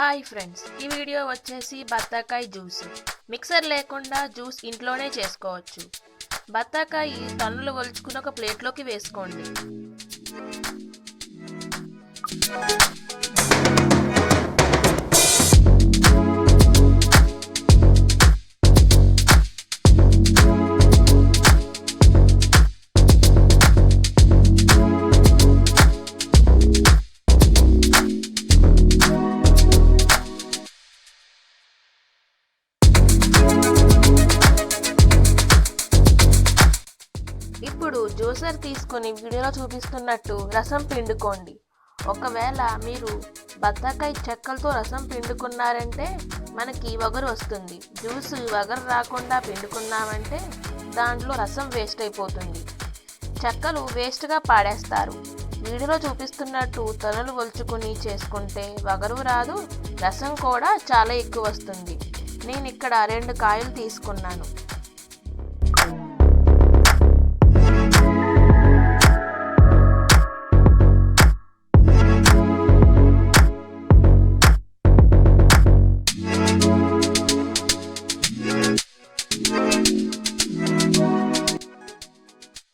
Hi friends, ఈ video వచ్చేసి బత్తాకాయ juice. Mixer లేకుండా జ్యూస్ ఇంట్లోనే చేసుకోవచ్చు. బత్తాకాయ తన్నులు ఒలుచుకుని ఒక ప్లేట్లోకి వేసుకోండి. ఇప్పుడు జ్యూసర్ తీసుకొని వీడియోలో చూపిస్తున్నట్టు రసం పిండుకోండి. ఒకవేళ మీరు బత్తాకాయ చెక్కలతో రసం పిండుకున్నారంటే మనకి వగరు వస్తుంది. జ్యూస్ వగరు రాకుండా పిండుకున్నామంటే దాంట్లో రసం వేస్ట్ అయిపోతుంది. చెక్కలు వేస్ట్గా పాడేస్తారు. వీడియోలో చూపిస్తున్నట్టు తనులు ఒలుచుకుని చేసుకుంటే వగరు రాదు, రసం కూడా చాలా ఎక్కువ వస్తుంది. నేను ఇక్కడ 2 కాయలు తీసుకున్నాను.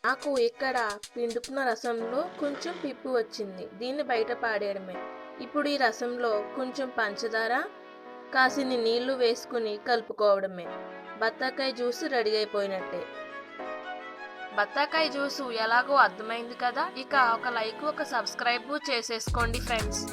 నాకు ఇక్కడ పిండుకున్న రసంలో కొంచెం పిప్పు వచ్చింది. దీన్ని బయట పాడేయడమే. ఇప్పుడు ఈ రసంలో కొంచెం పంచదార, కాసిన్ని నీళ్లు వేసుకుని కలుపుకోవడమే. బత్తాకాయ జ్యూస్ రెడీ అయిపోయినట్టే. బత్తాకాయ జ్యూసు ఎలాగో అర్థమైంది కదా. ఇక ఒక లైక్, ఒక సబ్స్క్రైబ్ చేసేసుకోండి ఫ్రెండ్స్.